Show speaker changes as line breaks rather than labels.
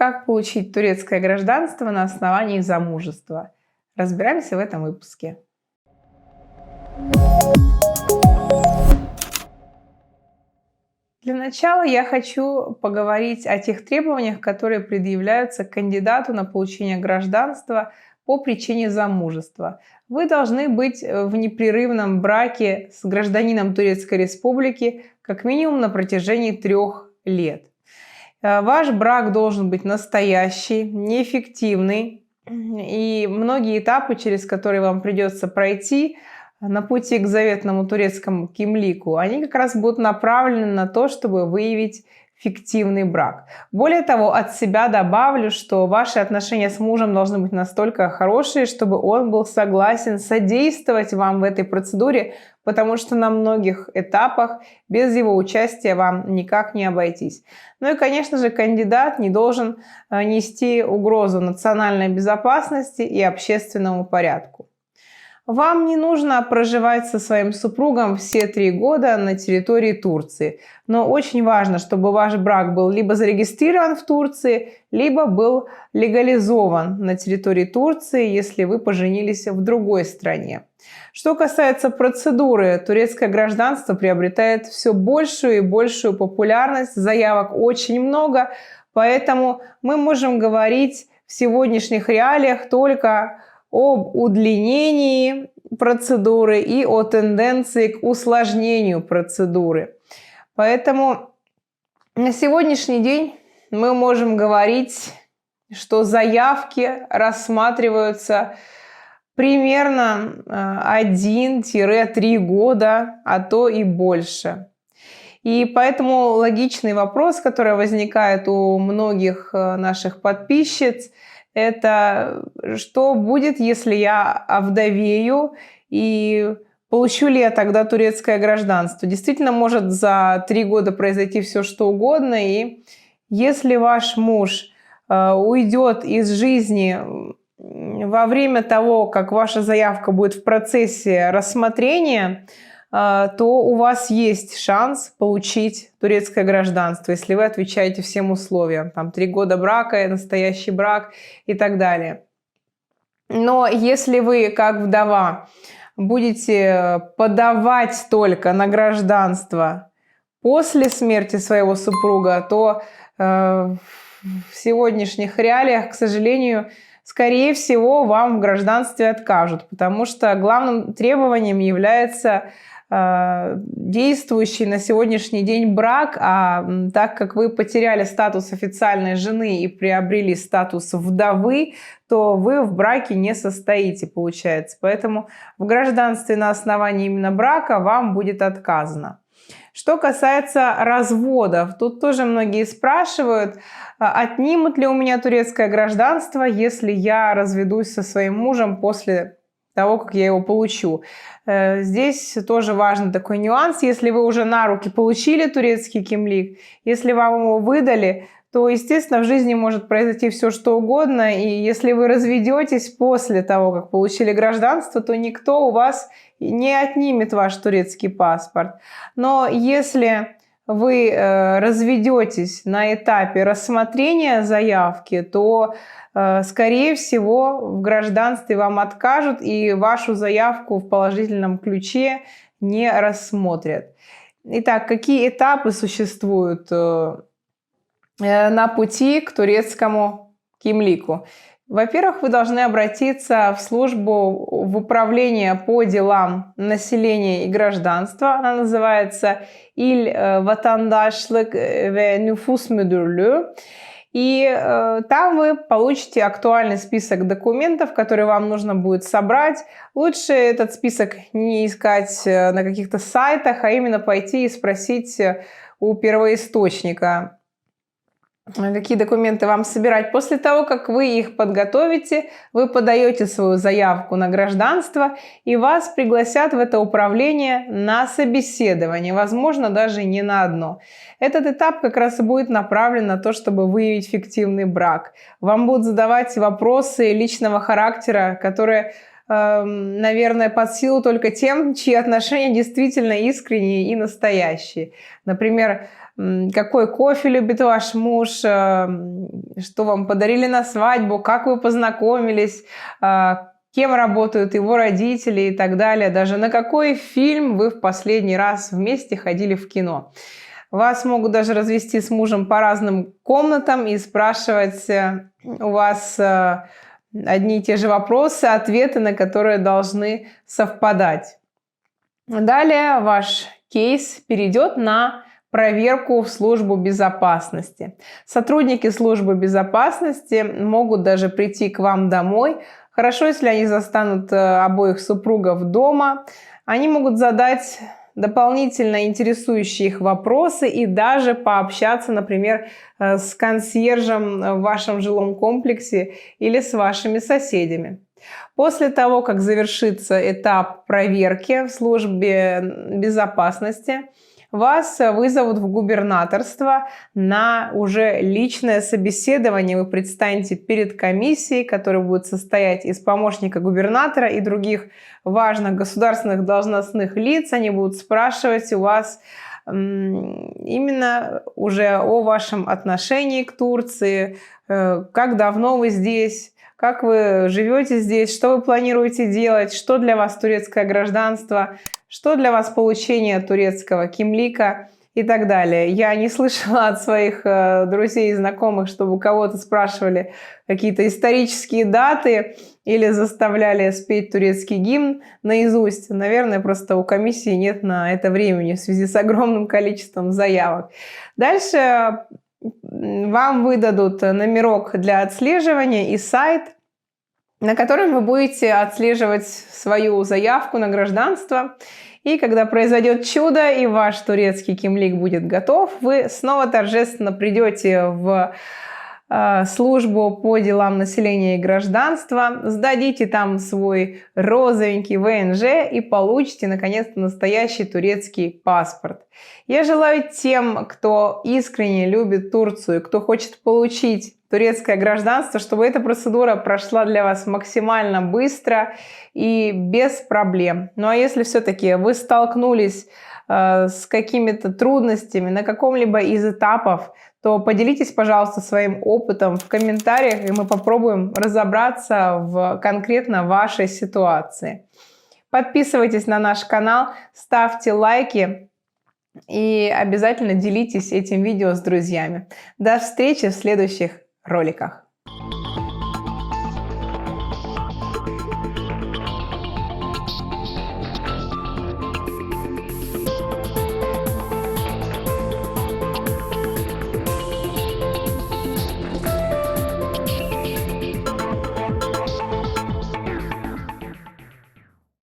Как получить турецкое гражданство на основании замужества? Разбираемся в этом выпуске. Для начала я хочу поговорить о тех требованиях, которые предъявляются кандидату на получение гражданства по причине замужества. Вы должны быть в непрерывном браке с гражданином Турецкой Республики как минимум на протяжении 3 лет. Ваш брак должен быть настоящий, неэффективный, и многие этапы, через которые вам придется пройти на пути к заветному турецкому кимлику, они как раз будут направлены на то, чтобы выявить фиктивный брак. Более того, от себя добавлю, что ваши отношения с мужем должны быть настолько хорошие, чтобы он был согласен содействовать вам в этой процедуре, потому что на многих этапах без его участия вам никак не обойтись. Ну и, конечно же, кандидат не должен нести угрозу национальной безопасности и общественному порядку. Вам не нужно проживать со своим супругом все 3 года на территории Турции, но очень важно, чтобы ваш брак был либо зарегистрирован в Турции, либо был легализован на территории Турции, если вы поженились в другой стране. Что касается процедуры, турецкое гражданство приобретает все большую и большую популярность, заявок очень много, поэтому мы можем говорить в сегодняшних реалиях только об удлинении процедуры и о тенденции к усложнению процедуры. Поэтому на сегодняшний день мы можем говорить, что заявки рассматриваются примерно 1-3 года, а то и больше. И поэтому логичный вопрос, который возникает у многих наших подписчиц, это что будет, если я овдовею, и получу ли я тогда турецкое гражданство? Действительно, может за 3 года произойти все, что угодно. И если ваш муж уйдет из жизни во время того, как ваша заявка будет в процессе рассмотрения, то у вас есть шанс получить турецкое гражданство, если вы отвечаете всем условиям. Там 3 года брака, настоящий брак и так далее. Но если вы, как вдова, будете подавать только на гражданство после смерти своего супруга, то в сегодняшних реалиях, к сожалению, скорее всего, вам в гражданстве откажут, потому что главным требованием является действующий на сегодняшний день брак, а так как вы потеряли статус официальной жены и приобрели статус вдовы, то вы в браке не состоите, получается. Поэтому в гражданстве на основании именно брака вам будет отказано. Что касается разводов, тут тоже многие спрашивают, отнимут ли у меня турецкое гражданство, если я разведусь со своим мужем после того, как я его получу. Здесь тоже важный такой нюанс. Если вы уже на руки получили турецкий кимлик, если вам его выдали, то, естественно, в жизни может произойти все, что угодно. И если вы разведетесь после того, как получили гражданство, то никто у вас не отнимет ваш турецкий паспорт. Но если вы разведетесь на этапе рассмотрения заявки, то, скорее всего, в гражданстве вам откажут и вашу заявку в положительном ключе не рассмотрят. Итак, какие этапы существуют на пути к турецкому кимлику? Во-первых, вы должны обратиться в службу в управление по делам населения и гражданства. Она называется İl Vatandaşlık ve Nüfus Müdürlüğü. И там вы получите актуальный список документов, которые вам нужно будет собрать. Лучше этот список не искать на каких-то сайтах, а именно пойти и спросить у первоисточника, какие документы вам собирать. После того, как вы их подготовите, вы подаете свою заявку на гражданство, и вас пригласят в это управление на собеседование, возможно, даже не на одно. Этот этап как раз и будет направлен на то, чтобы выявить фиктивный брак. Вам будут задавать вопросы личного характера, которые, наверное, под силу только тем, чьи отношения действительно искренние и настоящие. Например, какой кофе любит ваш муж, что вам подарили на свадьбу, как вы познакомились, кем работают его родители и так далее. Даже на какой фильм вы в последний раз вместе ходили в кино. Вас могут даже развести с мужем по разным комнатам и спрашивать у вас одни и те же вопросы, ответы на которые должны совпадать. Далее ваш кейс перейдет на проверку в службу безопасности. Сотрудники службы безопасности могут даже прийти к вам домой. Хорошо, если они застанут обоих супругов дома. Они могут задать дополнительно интересующие их вопросы и даже пообщаться, например, с консьержем в вашем жилом комплексе или с вашими соседями. После того, как завершится этап проверки в службе безопасности, вас вызовут в губернаторство на уже личное собеседование. Вы предстанете перед комиссией, которая будет состоять из помощника губернатора и других важных государственных должностных лиц. Они будут спрашивать у вас именно уже о вашем отношении к Турции, как давно вы здесь, как вы живете здесь, что вы планируете делать, что для вас турецкое гражданство, что для вас получение турецкого кимлика и так далее. Я не слышала от своих друзей и знакомых, чтобы у кого-то спрашивали какие-то исторические даты или заставляли спеть турецкий гимн наизусть. Наверное, просто у комиссии нет на это времени в связи с огромным количеством заявок. Дальше вам выдадут номерок для отслеживания и сайт, на котором вы будете отслеживать свою заявку на гражданство. И когда произойдет чудо и ваш турецкий кимлик будет готов, вы снова торжественно придете в службу по делам населения и гражданства, сдадите там свой розовенький ВНЖ и получите, наконец-то, настоящий турецкий паспорт. Я желаю тем, кто искренне любит Турцию, кто хочет получить турецкое гражданство, чтобы эта процедура прошла для вас максимально быстро и без проблем. Ну а если все-таки вы столкнулись с какими-то трудностями на каком-либо из этапов, то поделитесь, пожалуйста, своим опытом в комментариях, и мы попробуем разобраться в конкретно вашей ситуации. Подписывайтесь на наш канал, ставьте лайки и обязательно делитесь этим видео с друзьями. До встречи в следующих роликах.